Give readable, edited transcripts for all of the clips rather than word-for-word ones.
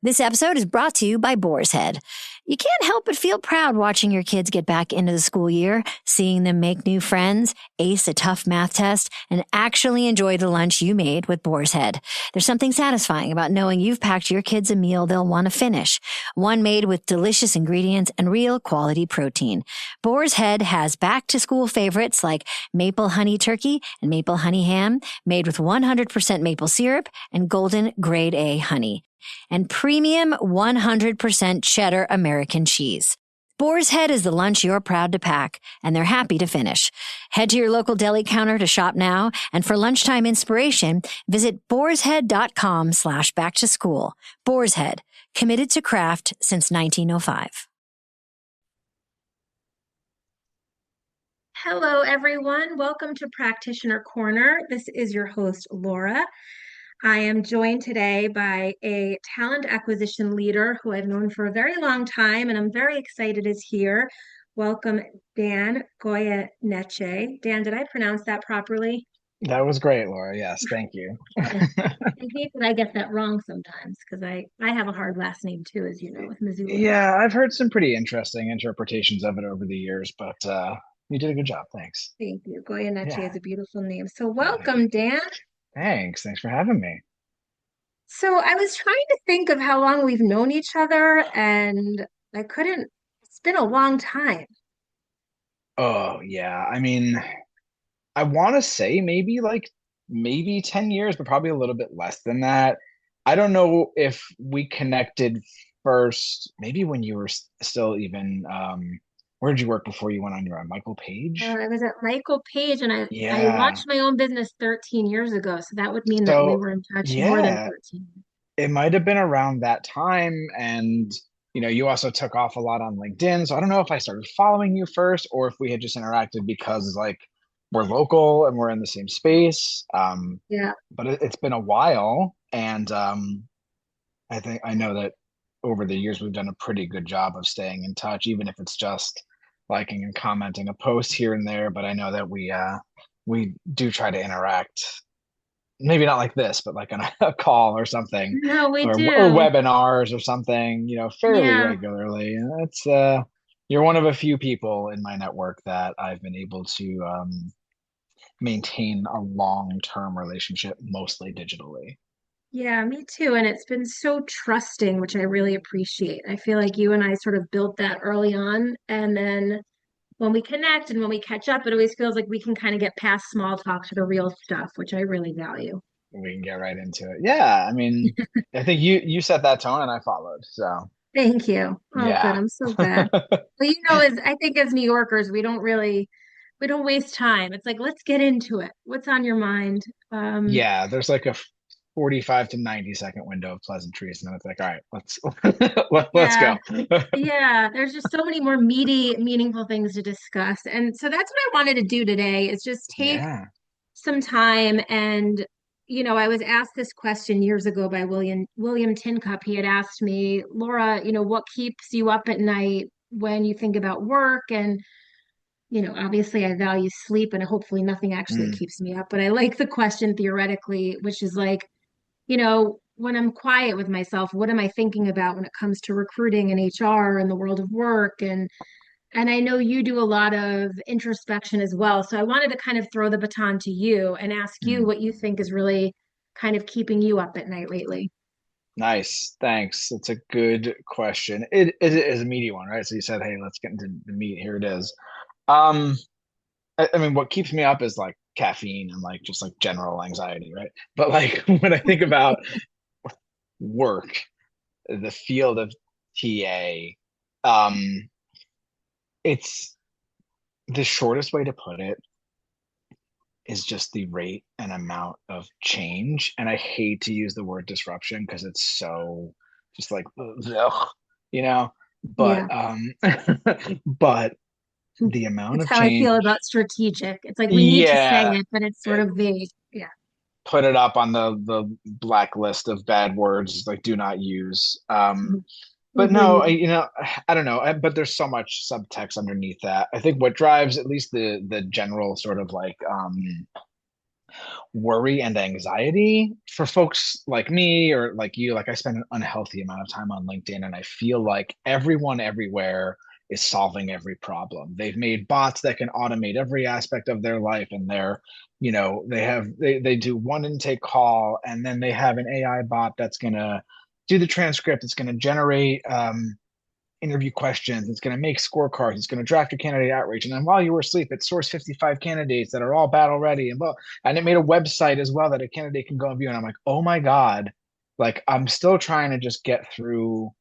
This episode is brought to you by Boar's Head. You can't help but feel proud watching your kids get back into the school year, seeing them make new friends, ace a tough math test, and actually enjoy the lunch you made with Boar's Head. There's something satisfying about knowing you've packed your kids a meal they'll want to finish, one made with delicious ingredients and real quality protein. Boar's Head has back-to-school favorites like maple honey turkey and maple honey ham, made with 100% maple syrup and golden grade A honey, and premium 100% cheddar American cheese. Boar's Head is the lunch you're proud to pack, and they're happy to finish. Head to your local deli counter to shop now, and for lunchtime inspiration, visit boarshead.com/back-to-school. Boar's Head, committed to craft since 1905. Hello, everyone. Welcome to Practitioner Corner. This is your host, Laura. I am joined today by a talent acquisition leader who I've known for a very long time, and I'm very excited is here. Welcome, Dan Goyeneche. Dan, did I pronounce that properly? That was great, Laura. Yes, thank you. Okay. I hate that I get that wrong sometimes because I have a hard last name too, as you know, with Missoula. Yeah, I've heard some pretty interesting interpretations of it over the years, but you did a good job. Thanks. Thank you. Goyeneche Yeah, is a beautiful name. So thank you. welcome, Dan. Thanks. Thanks for having me. So I was trying to think of how long we've known each other, and I couldn't, it's been a long time. Oh, yeah. I mean, I want to say maybe 10 years, but probably a little bit less than that. I don't know if we connected first, maybe when you were still even where did you work before you went on your own? Michael Page? I was at Michael Page, and I Yeah. launched my own business 13 years ago. So that would mean that we So, were in touch more than yeah. 13. It might have been around that time. And, you also took off a lot on LinkedIn. So I don't know if I started following you first or if we had just interacted because like we're local and we're in the same space. Yeah. But it's been a while. And I know that over the years we've done a pretty good job of staying in touch, even if it's just liking and commenting a post here and there. But I know that we do try to interact, maybe not like this, but like on a call or something, No, we or do. webinars or something, fairly Yeah. regularly. And that's you're one of a few people in my network that I've been able to maintain a long-term relationship, mostly digitally. Yeah, me too. And it's been so trusting, which I really appreciate. I feel like you and I sort of built that early on. And then when we connect and when we catch up, it always feels like we can kind of get past small talk to the real stuff, which I really value. We can get right into it. Yeah, I mean, I think you set that tone and I followed. So Thank you. Oh, good. yeah. I'm so glad. But as I think as New Yorkers, we don't waste time. It's like, let's get into it. What's on your mind? Um, Yeah, there's like a 45 to 90-second window of pleasantries, and then it's like, all right, let's let's yeah, go. yeah. There's just so many more meaty, meaningful things to discuss. And so that's what I wanted to do today is just take Yeah. some time and I was asked this question years ago by William Tincup. He had asked me, Laura, what keeps you up at night when you think about work? And obviously I value sleep and hopefully nothing actually Mm. keeps me up, but I like the question theoretically, which is like, when I'm quiet with myself, what am I thinking about when it comes to recruiting and HR and the world of work? And I know you do a lot of introspection as well. So I wanted to kind of throw the baton to you and ask you Mm. what you think is really kind of keeping you up at night lately. Nice. Thanks. That's a good question. It is a meaty one, right? So you said, hey, let's get into the meat. Here it is. Um, I mean, what keeps me up is like caffeine and like just like general anxiety, right? But like when I think about work, the field of TA, um, it's the shortest way to put it is just the rate and amount of change. And I hate to use the word disruption because it's so just like, ugh, you know, but Yeah, but the amount it's of how I feel change, about strategic. It's like we need to say yeah, it, but it's sort eh, of vague. Yeah. put it up on the blacklist of bad words, like do not use. But no, Mm-hmm. I don't know. But there's so much subtext underneath that. I think what drives at least the general sort of like worry and anxiety for folks like me or like you. Like I spend an unhealthy amount of time on LinkedIn, and I feel like everyone everywhere is solving every problem. They've made bots that can automate every aspect of their life, and they do one intake call, and then they have an AI bot that's gonna do the transcript. It's gonna generate interview questions. It's going to make scorecards. It's going to draft your candidate outreach. And then while you were asleep, it sourced 55 candidates that are all battle ready and it made a website as well that a candidate can go and view. And I'm like, oh my God, like I'm still trying to just get through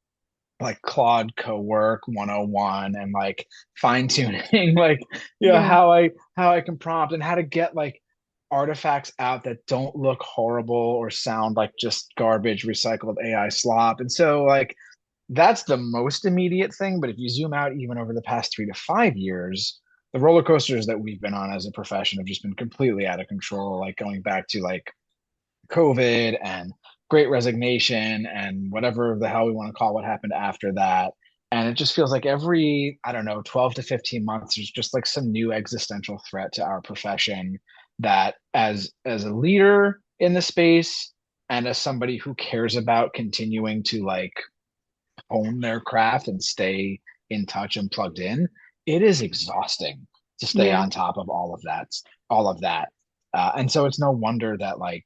like Claude Cowork 101 and like fine tuning, like, Yeah. how I can prompt and how to get like artifacts out that don't look horrible or sound like just garbage recycled AI slop. And so like that's the most immediate thing. But if you zoom out even over the past 3 to 5 years, the roller coasters that we've been on as a profession have just been completely out of control. Like going back to like COVID and Great Resignation and whatever the hell we want to call what happened after that. And it just feels like every, I don't know, 12 to 15 months, there's just like some new existential threat to our profession that as a leader in the space and as somebody who cares about continuing to like hone their craft and stay in touch and plugged in, it is exhausting to stay Yeah. on top of all of that. And so it's no wonder that like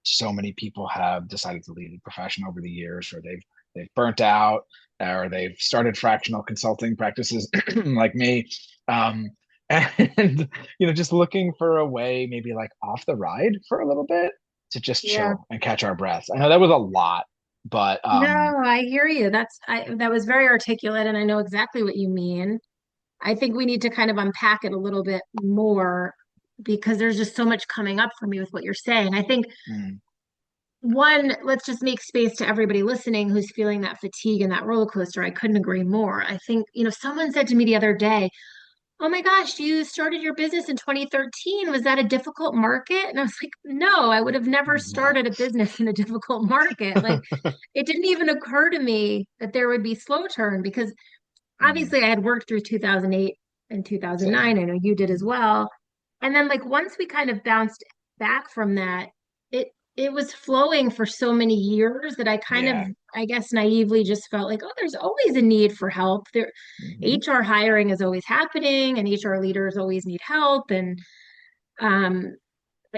so many people have decided to leave the profession over the years, or they've burnt out, or they've started fractional consulting practices like me. Um, and just looking for a way, maybe like off the ride for a little bit to just Yeah. chill and catch our breaths. I know that was a lot, but No, I hear you. That was very articulate and I know exactly what you mean. I think we need to kind of unpack it a little bit more because there's just so much coming up for me with what you're saying. I think mm, one, let's just make space to everybody listening who's feeling that fatigue and that roller coaster. I couldn't agree more. I think, someone said to me the other day, "Oh my gosh, you started your business in 2013. Was that a difficult market?" And I was like, "No, I would have never no. started a business in a difficult market." Like, it didn't even occur to me that there would be slow turn because Mm, obviously I had worked through 2008 and same. 2009. I know you did as Mm, well. And then like once we kind of bounced back from that, it was flowing for so many years that I kind of, yeah. I guess, naively just felt like, oh, there's always a need for help. There, Hmm. HR hiring is always happening, and HR leaders always need help. And um,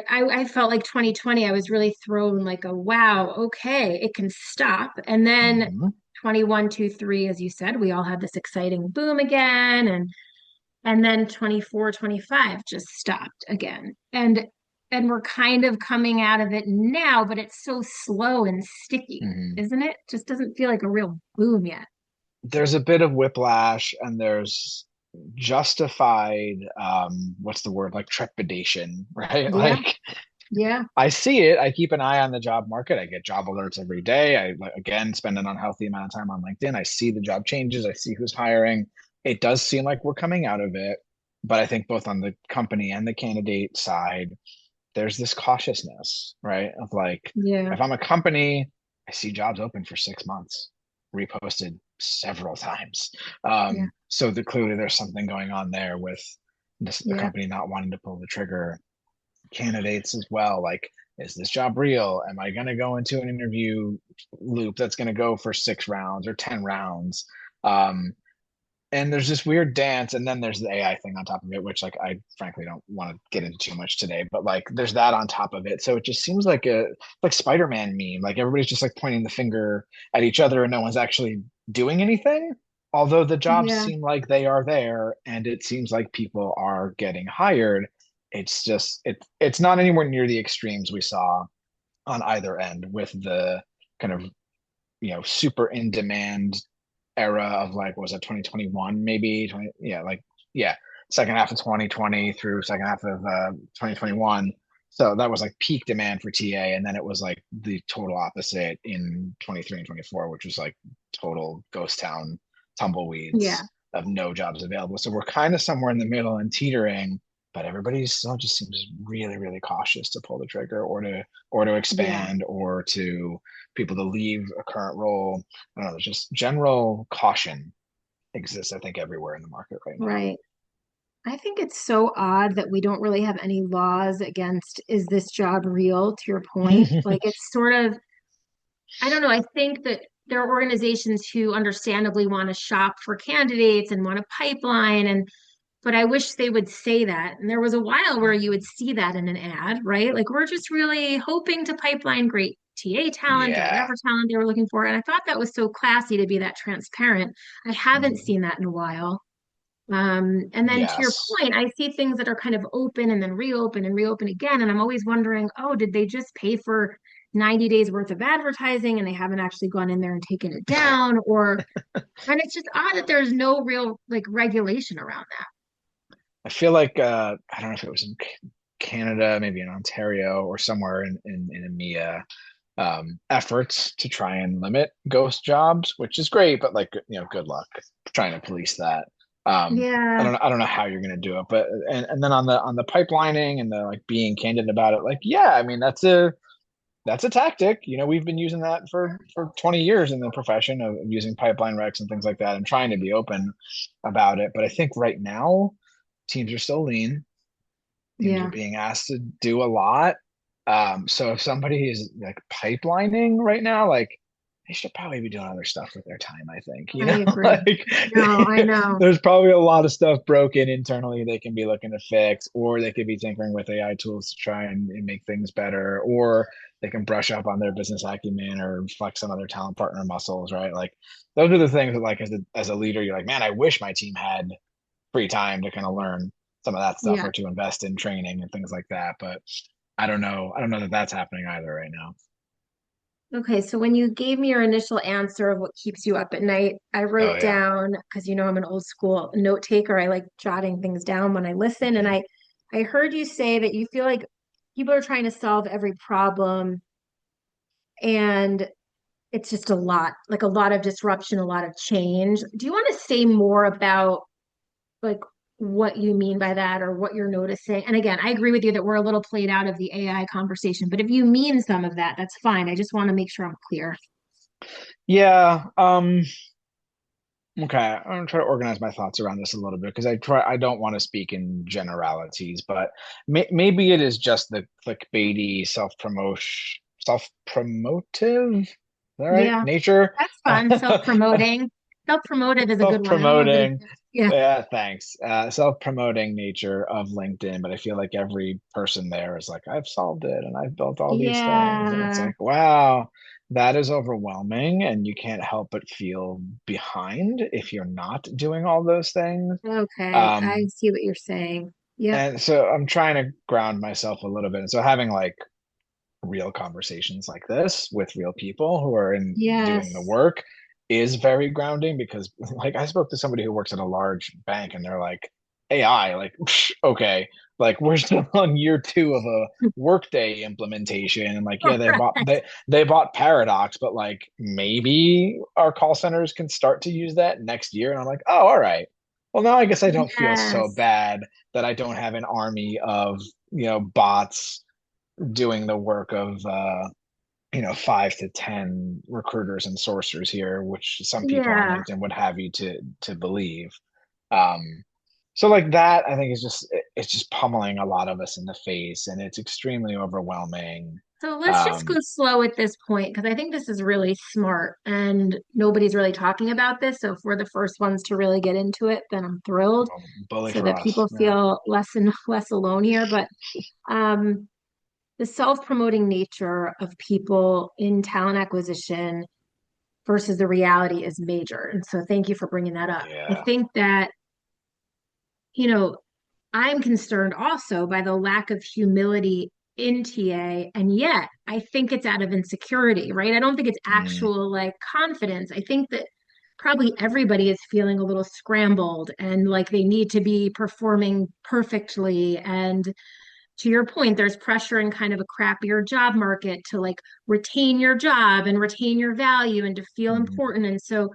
I felt like 2020, I was really thrown like a wow, okay, it can stop. And then Hmm. 21, 2, 3, as you said, we all had this exciting boom again. And then 24, 25 just stopped again. And we're kind of coming out of it now, but it's so slow and sticky, Hmm. isn't it? Just doesn't feel like a real boom yet. There's a bit of whiplash and there's justified, what's the word, like trepidation, right? Yeah, Like yeah, I see it. I keep an eye on the job market. I get job alerts every day. I like, again spend an unhealthy amount of time on LinkedIn. I see the job changes. I see who's hiring. It does seem like we're coming out of it, but I think both on the company and the candidate side, there's this cautiousness, right? Of like, yeah, if I'm a company, I see jobs open for 6 months, reposted several times. yeah, So clearly there's something going on there with the yeah, company not wanting to pull the trigger. Candidates as well. Like, is this job real? Am I going to go into an interview loop that's going to go for 6 rounds or 10 rounds? Um, and there's this weird dance, and then there's the AI thing on top of it, which like I frankly don't want to get into too much today, but like there's that on top of it. So it just seems like a like Spider-Man meme. Like everybody's just like pointing the finger at each other and no one's actually doing anything. Although the jobs yeah, seem like they are there and it seems like people are getting hired, it's not anywhere near the extremes we saw on either end with the kind of super in demand era of like, was it 2021 maybe 20, yeah, like, yeah, second half of 2020 through second half of 2021. So that was like peak demand for TA, and then it was like the total opposite in 23 and 24, which was like total ghost town yeah, tumbleweeds of no jobs available. So we're kind of somewhere in the middle and teetering, but everybody still just seems really, really cautious to pull the trigger or to yeah, expand or to people to leave a current role. I don't know, there's just general caution exists, I think, everywhere in the market right now. right. I think it's so odd that we don't really have any laws against is this job real, to your point. Like it's sort of, I don't know, I think that there are organizations who understandably want to shop for candidates and want a pipeline and but I wish they would say that. And there was a while where you would see that in an ad, right? Like we're just really hoping to pipeline great TA talent or Yeah. whatever talent they were looking for. And I thought that was so classy to be that transparent. I haven't Mhm. seen that in a while. And then to your Yes. point, I see things that are kind of open and then reopen and reopen again. And I'm always wondering, oh, did they just pay for 90 days worth of advertising and they haven't actually gone in there and taken it down? Or, and it's just odd that there's no real like regulation around that. I feel like I don't know if it was in Canada, maybe in Ontario or somewhere in EMEA, efforts to try and limit ghost jobs, which is great, but like good luck trying to police that. Yeah, I don't know how you're gonna do it, but and then on the pipelining and the like being candid about it, like yeah, I mean that's a tactic. We've been using that for 20 years in the profession of using pipeline recs and things like that and trying to be open about it. But I think right now teams are still lean. Teams are yeah, being asked to do a lot. So if somebody is like pipelining right now, like they should probably be doing other stuff with their time, I think. I agree. Like No, I know. there's probably a lot of stuff broken internally they can be looking to fix, or they could be tinkering with AI tools to try and make things better, or they can brush up on their business acumen or flex some other talent partner muscles, right? Like those are the things that like as a leader, you're like, man, I wish my team had free time to kind of learn some of that stuff Yeah. or to invest in training and things like that. But I don't know. I don't know that that's happening either right now. Okay, so when you gave me your initial answer of what keeps you up at night, I Oh wrote yeah. down, because you know I'm an old school note taker. I like jotting things down when I listen. And Mhm. I heard you say that you feel like people are trying to solve every problem and it's just a lot, like a lot of disruption, a lot of change. Do you want to say more about like what you mean by that or what you're noticing? And again, I agree with you that we're a little played out of the AI conversation, but if you mean some of that, that's fine. I just want to make sure I'm clear. Yeah. Okay. I'm gonna try to organize my thoughts around this a little bit because I don't want to speak in generalities, but maybe it is just the clickbaity self-promotive, is that right? Yeah, Nature. that's fun. Self-promoting. Self-promotive is a good one. I don't know that Self-promoting. exists. Yeah. Yeah, thanks. Self-promoting nature of LinkedIn, but I feel like every person there is like, I've solved it and I've built all these things. And it's Yeah. like, wow, that is overwhelming. And you can't help but feel behind if you're not doing all those things. Okay. I Um, see what you're saying. Yep. and so I'm trying to ground myself a little bit. And so having like real conversations like this with real people who are in doing the Yes. work is very grounding because like I spoke to somebody who works at a large bank and they're like AI like okay, like we're still on year 2 of a workday implementation and like yeah they bought Paradox but like maybe our call centers can start to use that next year and I'm like oh all right, well now I guess I don't feel so Yes. bad that I don't have an army of bots doing the work of 5 to 10 recruiters and sourcers here, which some people on Yeah. LinkedIn would have you to believe. Um, so like that, I think is just it's just pummeling a lot of us in the face, and it's extremely overwhelming. So let's just go Um, slow at this point because I think this is really smart and nobody's really talking about this. So if we're the first ones to really get into it, then I'm thrilled Bully so for that us. people Yeah. feel less and less alone here. But um, the self-promoting nature of people in talent acquisition versus the reality is major. And so thank you for bringing that up. I Yeah. think that, you know, I'm concerned also by the lack of humility in TA. And yet I think it's out of insecurity, right? I don't think it's Mm, actual like confidence. I think that probably everybody is feeling a little scrambled and like they need to be performing perfectly. And to your point, there's pressure in kind of a crappier job market to like retain your job and retain your value and to feel mm, important. And so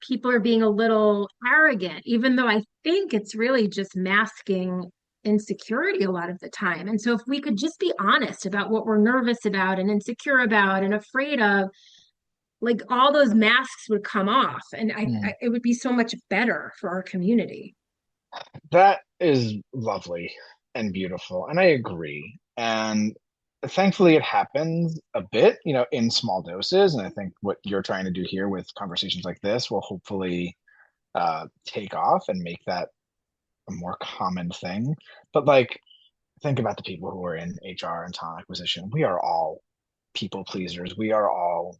people are being a little arrogant, even though I think it's really just masking insecurity a lot of the time. And so if we could just be honest about what we're nervous about and insecure about and afraid of, like all those masks would come off and mm. it would be so much better for our community. That is lovely and beautiful, and I agree. And thankfully, it happens a bit, in small doses. And I think what you're trying to do here with conversations like this will hopefully take off and make that a more common thing. But like, think about the people who are in HR and talent acquisition. We are all people pleasers. We are all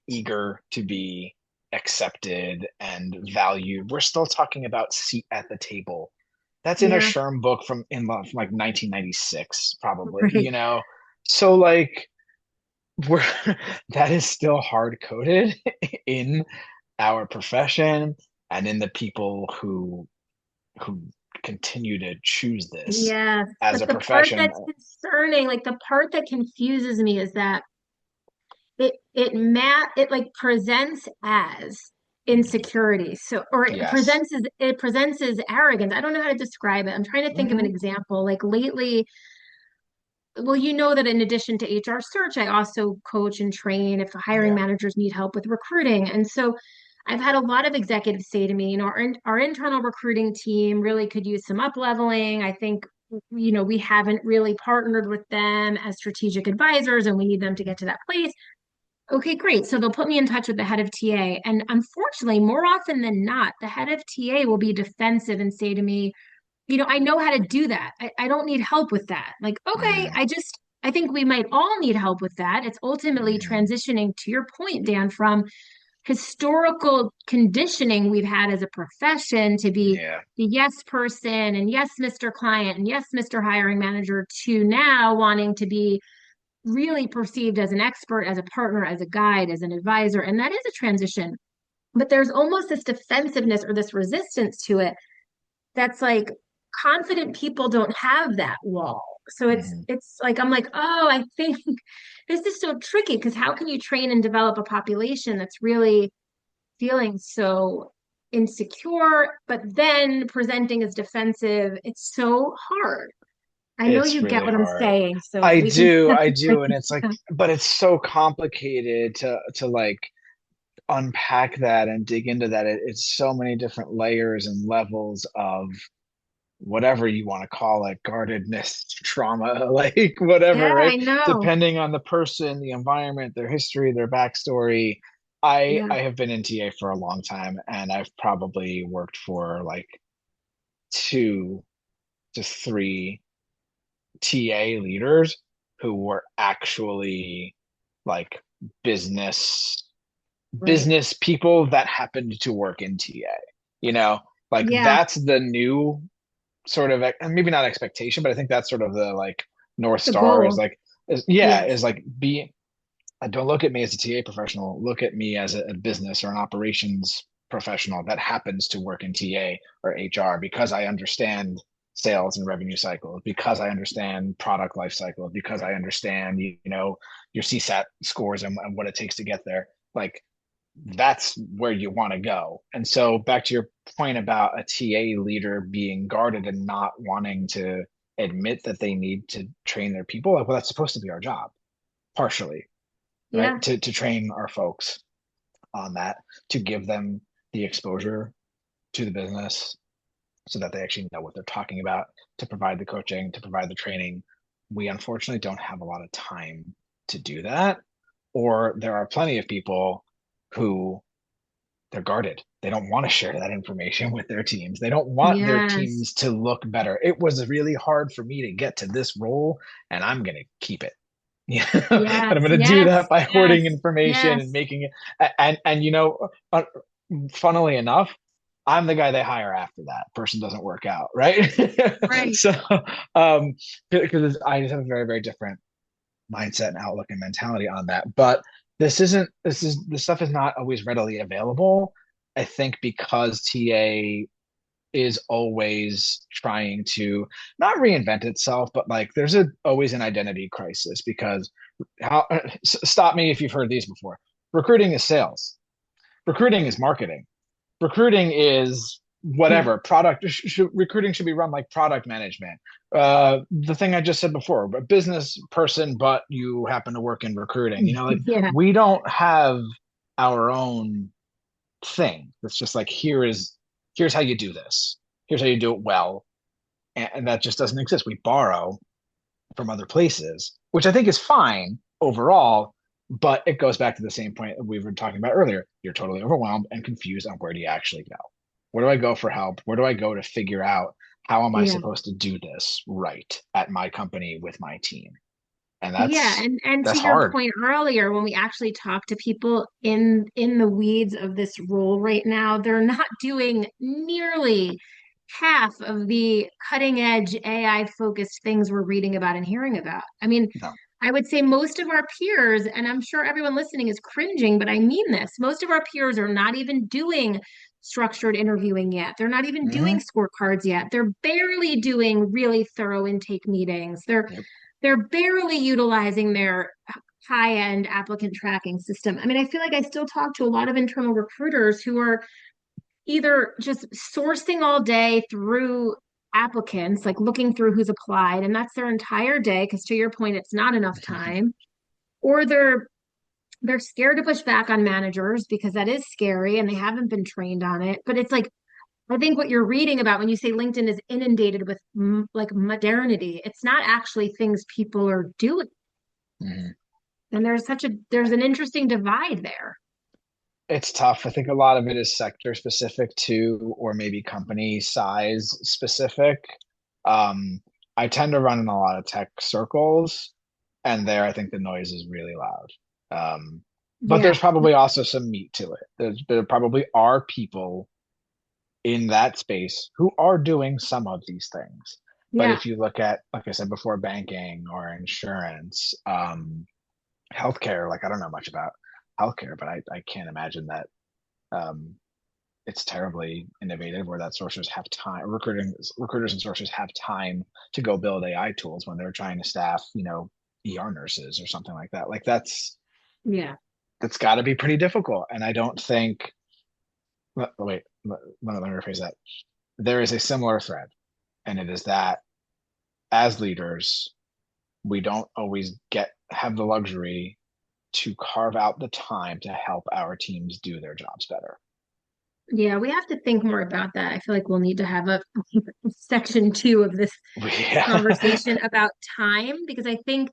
eager to be accepted and valued. We're still talking about seat at the table. That's in a Yeah, Sherm book from like 1996, probably, right. So like we're that is still hard coded in our profession and in the people who continue to choose this Yes. as But a the part profession. that's concerning, like the part that confuses me is that it like presents as Mm, insecurity. So or yes. it presents as arrogance. I don't know how to describe it. I'm trying to think of an Hmm. example. Like lately, well, you know that in addition to HR search, I also coach and train if hiring Yeah. managers need help with recruiting. And so I've had a lot of executives say to me, our internal recruiting team really could use some up leveling. I think, we haven't really partnered with them as strategic advisors and we need them to get to that place. Okay, great. So they'll put me in touch with the head of TA. And unfortunately, more often than not, the head of TA will be defensive and say to me, I know how to do that. I don't need help with that. Like, okay, Mm, I think we might all need help with that. It's ultimately mm, transitioning to your point, Dan, from historical conditioning we've had as a profession to be yeah. the yes person and yes, Mr. Client and yes, Mr. Hiring Manager to now wanting to be really perceived as an expert, as a partner, as a guide, as an advisor. And that is a transition. But there's almost this defensiveness or this resistance to it that's like confident people don't have that wall. So Hmm. it's like I'm like, oh, I think this is so tricky because how can you train and develop a population that's really feeling so insecure, but then presenting as defensive? It's so hard. I know It's you get really what I'm hard. saying, so we can I do, and it's like, but it's so complicated to like unpack that and dig into that. It's so many different layers and levels of whatever you want to call it, guardedness, trauma, like Yeah, whatever, right? I know. Depending on the person, the environment, their history, their backstory. Yeah. I have been in TA for a long time, and I've probably worked for like 2 to 3 TA leaders who were actually like business Right. business people that happened to work in TA. You know, like Yeah. that's the new sort of, and maybe not expectation, but I think that's sort of the like North The Star is goal. like yeah, Yes. is like be don't look at me as a TA professional, look at me as a business or an operations professional that happens to work in TA or HR because I understand sales and revenue cycles, because I understand product life cycles, because I understand your CSAT scores and what it takes to get there. Like that's where you want to go. And so back to your point about a TA leader being guarded and not wanting to admit that they need to train their people, like, well, that's supposed to be our job, partially, right? Yeah. To train our folks on that, to give them the exposure to the business so that they actually know what they're talking about, to provide the coaching, to provide the training. We unfortunately don't have a lot of time to do that. Or there are plenty of people who they're guarded. They don't want to share that information with their teams. They don't want their Yes. teams to look better. It was really hard for me to get to this role, and I'm going to keep it. Yeah, and Yes. I'm going to do Yes. that by hoarding Yes. information and Yes. making it. And uh, funnily enough, I'm the guy they hire after that person doesn't work out, right? Right. So, um, because I just have a very, very different mindset and outlook and mentality on that. But this stuff is not always readily available. I think because TA is always trying to not reinvent itself, but like there's always an identity crisis because stop me if you've heard these before. Recruiting is sales. Recruiting is marketing. Recruiting is Yeah. whatever recruiting should be run like product management. The thing I just said before, a business person, but you happen to work in recruiting. Like Yeah. we don't have our own thing. It's just like here's how you do this. here's how you do it well. And that just doesn't exist. We borrow from other places, which I think is fine overall, but it goes back to the same point that we were talking about earlier. You're totally overwhelmed and confused on where do you actually go? Where do I go for help? Where do I go to figure out how am I Yeah. supposed to do this right at my company with my team? And Yeah, and to that's your hard. point earlier, when we actually talk to people in the weeds of this role right now, they're not doing nearly half of the cutting edge AI focused things we're reading about and hearing about. I mean, No. I would say most of our peers, and I'm sure everyone listening is cringing, but I mean this, most of our peers are not even doing structured interviewing yet. They're not even doing Hmm. scorecards yet. They're barely doing really thorough intake meetings. Yep. They're barely utilizing their high-end applicant tracking system. I mean, I feel like I still talk to a lot of internal recruiters who are either just sourcing all day through applicants, like looking through who's applied, and that's their entire day, because to your point, it's not enough time, or they're scared to push back on managers because that is scary and they haven't been trained on it. But it's like I think what you're reading about when you say LinkedIn is inundated with like modernity, it's not actually things people are doing. Hmm. And there's an interesting divide there. It's tough. I think a lot of it is sector specific too, or maybe company size specific. Um, I tend to run in a lot of tech circles, and there I think the noise is really loud. But Yeah. there's probably also some meat to it. There probably are people in that space who are doing some of these things. But Yeah. if you look at, like I said before, banking or insurance, healthcare, like I don't know much about healthcare, but I can't imagine that um, it's terribly innovative or that sourcers have time, recruiters and sourcers have time to go build AI tools when they're trying to staff, ER nurses or something like that. Like Yeah. that's got to be pretty difficult. And I don't think, wait, let me rephrase that. There is a similar thread, and it is that as leaders, we don't always have the luxury to carve out the time to help our teams do their jobs better. Yeah, we have to think more about that. I feel like we'll need to have a section two of this Yeah. conversation about time because I think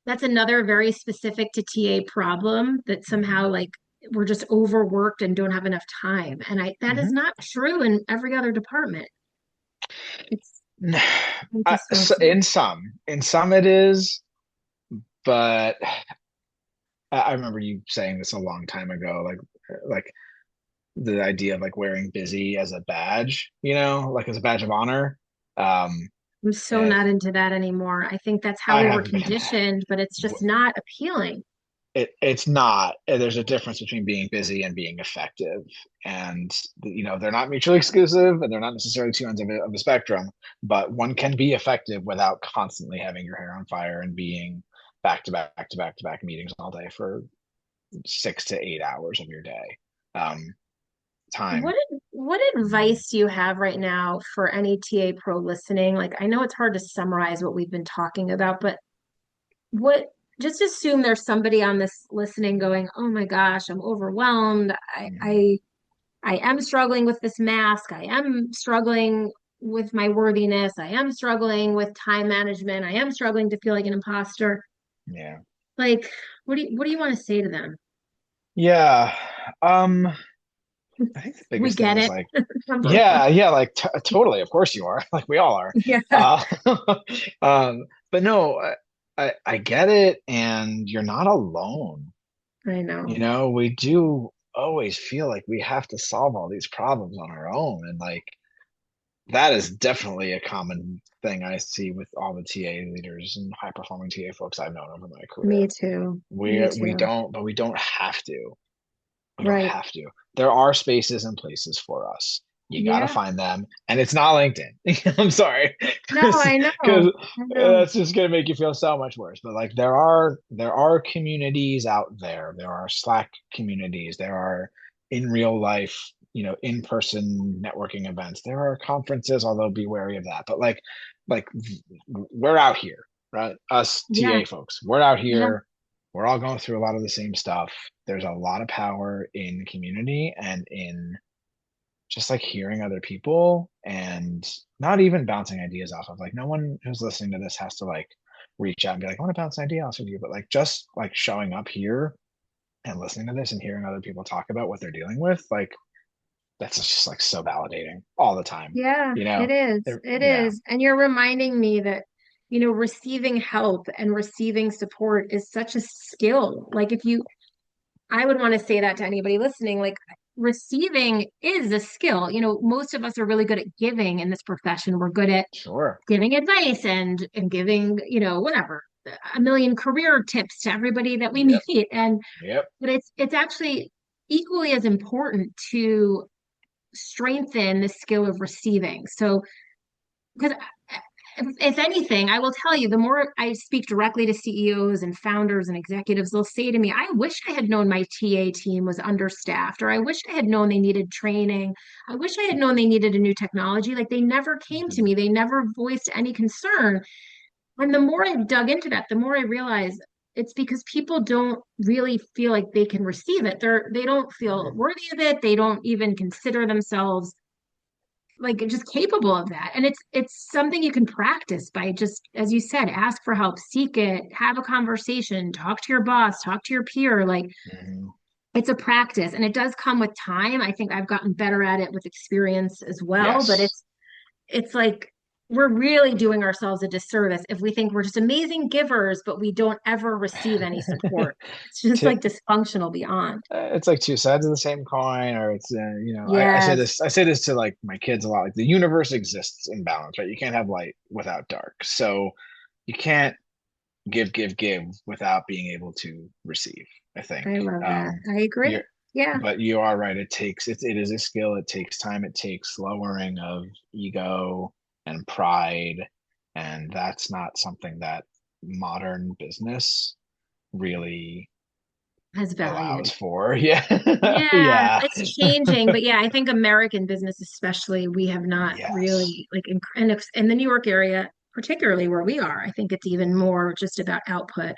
that's another very specific to TA problem that somehow like we're just overworked and don't have enough time. And that is Mhm. not true in every other department. It's I just don't see it. In some it is, but I remember you saying this a long time ago, like the idea of like wearing busy as a badge, like as a badge of honor. Um, I'm so and not into that anymore. I think that's how I we were have been. conditioned, but it's just not appealing. It's not. There's a difference between being busy and being effective, and they're not mutually exclusive, and they're not necessarily two ends of a spectrum. But one can be effective without constantly having your hair on fire and being back to back to back to back meetings all day for 6 to 8 hours of your day. Um, time. What Mm, advice do you have right now for any TA pro listening? Like I know it's hard to summarize what we've been talking about, but what just assume there's somebody on this listening going, "Oh my gosh, I'm overwhelmed. mm, I am struggling with this mask. I am struggling with my wordiness. I am struggling with time management. I am struggling to feel like an imposter." yeah. Like, what do you want to say to them? Yeah. Um, I think the We biggest thing get is it. like, Number one. yeah, yeah, like totally. Of course you are. Like we all are. Yeah, Uh, but no, I get it, and you're not alone. I know. We do always feel like we have to solve all these problems on our own, and like that is definitely a common thing I see with all the TA leaders and high performing TA folks I've known over my Me career. too. Me We too. don't, but we don't have to. We don't Right. have to. There are spaces and places for us. You got to Yeah. find them, and it's not LinkedIn. I'm sorry, No, I know. because I know. that's just gonna make you feel so much worse. But like there are communities out there. There are Slack communities. There are in real life, in-person networking events. There are conferences, although be wary of that. But like we're out here, right? Us Yeah. TA folks, we're out Yeah. here. We're all going through a lot of the same stuff. There's a lot of power in community and in just like hearing other people and not even bouncing ideas off of, like, no one who's listening to this has to like reach out and be like, I want to bounce an idea off of you, but like just like showing up here and listening to this and hearing other people talk about what they're dealing with, like that's just like so validating all the time, Yeah, you it know? is. It- It yeah, is. And you're reminding me that, receiving help and receiving support is such a skill. Like I would want to say that to anybody listening, like receiving is a skill. Most of us are really good at giving in this profession. We're good at sure. giving advice and giving, whatever, a million career tips to everybody that we Yep. meet. And Yep. but it's actually equally as important to strengthen the skill of receiving. So, because if anything, I will tell you, the more I speak directly to CEOs and founders and executives, they'll say to me, I wish I had known my TA team was understaffed, or I wish I had known they needed training. I wish I had known they needed a new technology. Like they never came to Mhm. me, they never voiced any concern. And the more I've dug into that, the more I realize it's because people don't really feel like they can receive it. They don't feel Mhm. worthy of it. They don't even consider themselves like just capable of that. And it's something you can practice by just, as you said, ask for help, seek it, have a conversation, talk to your boss, talk to your peer. Like Mhm. it's a practice and it does come with time. I think I've gotten better at it with experience as well, but Yes. it's like we're really doing ourselves a disservice if we think we're just amazing givers, but we don't ever receive any support. It's just To, like dysfunctional beyond. it's like two sides of the same coin, or it's I say Yes. this to like my kids a lot. Like the universe exists in balance, right? You can't have light without dark, so you can't give without being able to receive. I think. I love that. I You're, agree. Yeah. but you are right. It is a skill. It takes time. It takes lowering of ego and pride, and that's not something that modern business really Has allows valued. for. Yeah. Yeah, Yeah. it's changing, but yeah, I think American business especially, we have not Yes. really like and if in the New York area, particularly where we are, I think it's even more just about output.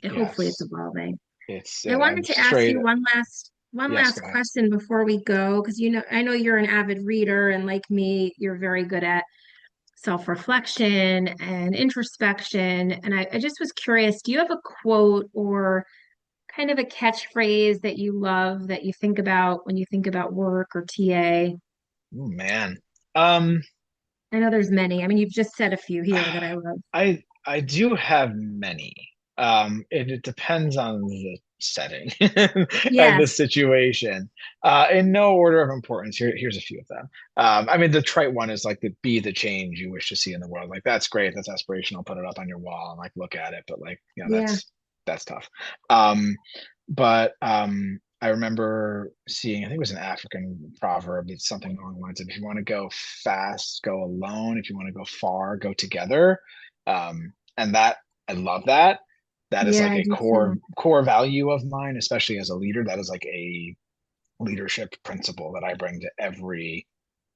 And hopefully it's Yes. evolving. It's I I'm wanted to ask straight. you one Yes, last go ahead. question before we go, because I know you're an avid reader and like me, you're very good at self-reflection and introspection. And I just was curious, do you have a quote or kind of a catchphrase that you love that you think about when you think about work or TA? Oh man. Um I know there's many. I mean, you've just said a few here that I love. I do have many. It depends on the setting and the Yes. situation. In no order of importance. Here's a few of them. I mean, the trite one is like the be the change you wish to see in the world. Like that's great. That's aspirational. Put it up on your wall and like look at it. But like, Yeah. that's tough. Um, but I remember seeing, I think it was an African proverb. It's something along the lines of if you want to go fast, go alone. If you want to go far, go together. And that I love that. That is Yeah, like I a do too. core value of mine, especially as a leader. That is like a leadership principle that I bring to every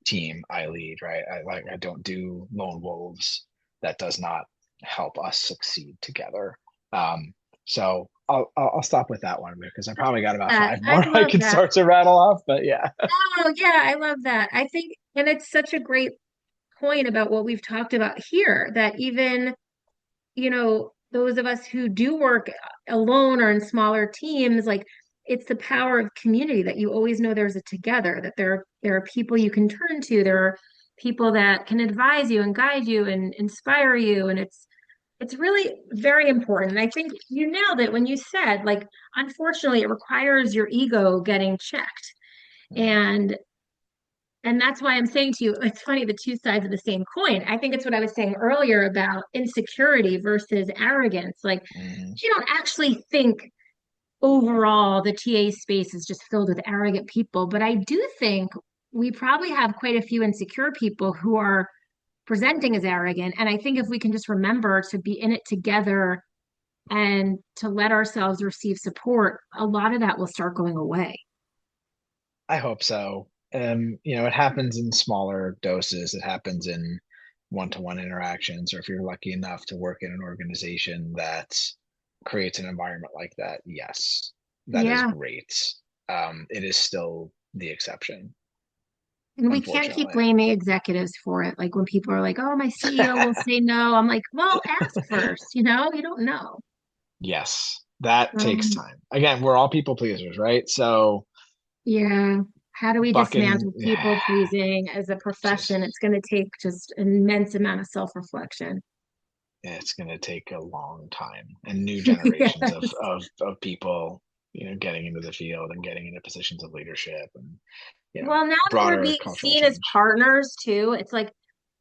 team I lead, right? I don't do lone wolves. That does not help us succeed together. So I'll stop with that one because I probably got about That five I more I love can that. start to rattle off, but yeah. Oh, yeah, I love that. I think, and it's such a great point about what we've talked about here, that even, those of us who do work alone or in smaller teams, like it's the power of community that you always know there's a together, that there are people you can turn to, there are people that can advise you and guide you and inspire you. And it's really very important. And I think you nailed it when you said, like, unfortunately, it requires your ego getting checked. And that's why I'm saying to you, it's funny, the two sides of the same coin. I think it's what I was saying earlier about insecurity versus arrogance. Like, Mhm. you don't actually think overall the TA space is just filled with arrogant people, but I do think we probably have quite a few insecure people who are presenting as arrogant. And I think if we can just remember to be in it together and to let ourselves receive support, a lot of that will start going away. I hope so. It happens in smaller doses. It happens in one-to-one interactions, or if you're lucky enough to work in an organization that creates an environment like that, yes, that is Yeah. great. It is still the exception. And we can't keep unfortunately. blaming executives for it. Like when people are like, oh, my CEO will say no. I'm like, well, ask first, you don't know. Yes, that takes Um, time. Again, we're all people pleasers, right? So yeah. How do we bucking, dismantle people pleasing as a just profession? It's going to take just an immense amount of self-reflection. it's going to take a long time and new generations of, Yes. people, getting into the field and getting into positions of leadership and, Well, now that we're broader being cultural seen as change. partners too, it's like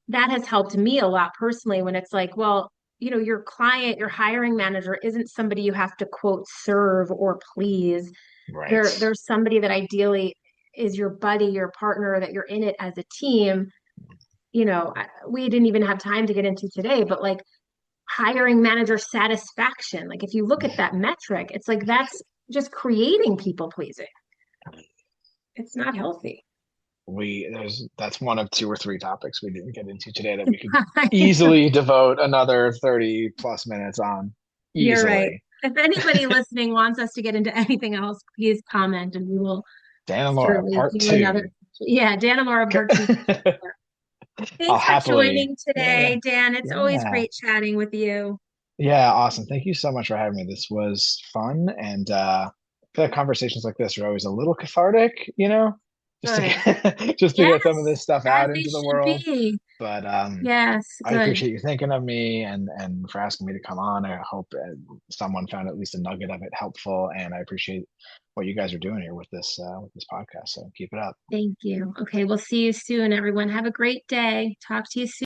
that has helped me a lot personally when it's like, well, your client, your hiring manager isn't somebody you have to quote serve or please. Right. There's somebody that ideally is your buddy, your partner, that you're in it as a team. We didn't even have time to get into today, but like hiring manager satisfaction, like if you look at that metric, it's like that's just creating people pleasing. It's not healthy. That's one of two or three topics we didn't get into today that we could easily devote another 30 plus minutes on. You're right. Easily. If anybody listening wants us to get into anything else, please comment and we will Dan and Laura, certainly part do another. two. Yeah, Dan and Laura part two. I'll Thanks for happily. joining Yeah. today, Dan. It's always Yeah. great chatting with you. Yeah. Awesome. Thank you so much for having me. This was fun. And I feel like conversations like this are always a little cathartic, just Good. to just to Yes, get some of this stuff as out they into the should world. be. But Yes, I good. appreciate you thinking of me and for asking me to come on. I hope someone found at least a nugget of it helpful, and I appreciate what you guys are doing here with this podcast. So keep it up. Thank you. Okay, we'll see you soon, everyone. Have a great day. Talk to you soon.